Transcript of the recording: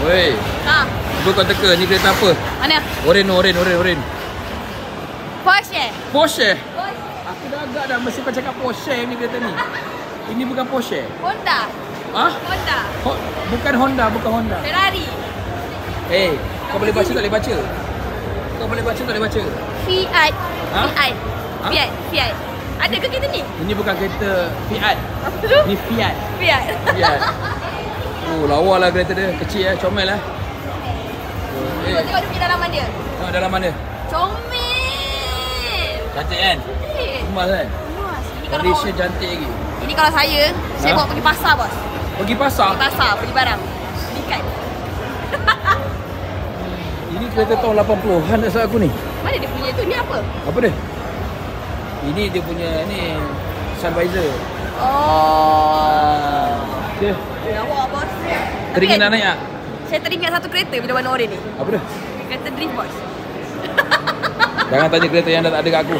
Woi. Ha. Cuba kau teka, ni kereta apa? Mana? Oren. Porsche. Porsche. Aku dah agak dah mesti kau cakap Porsche ni kereta ni. Ini bukan Porsche. Honda. Ah? Honda. Bukan Honda. Ferrari. Kau boleh baca tak boleh baca? Kau boleh baca tak boleh baca? Fiat. Ha? Fiat. Ha? Fiat. Ada ke kereta ni? Ini bukan kereta Fiat. Apa tu? Ni Fiat. Fiat. Oh, lawa lah kereta dia. Kecil comel lah. Tengok dia punya dalaman dia. Tengok dalam mana? Comel. Cantik kan? Cantik. Emas kan? Emas. Ini kalau Malaysia cantik lagi. Ini kalau saya bawa pergi pasar, bos. Pergi pasar? Pergi pasar, beli barang. Beli ikan. Ini kereta tahun 80-an tak salah aku ni. Mana dia punya tu? Ni apa? Apa dia? Ini dia punya ni sun visor. Oh. Dia. Lawa, bos. Teringin nak naik tak? Saya teringat satu kereta bila warna oren ni. Apa dia? Kereta drift, bos. Jangan tanya kereta yang dah tak ada kat aku.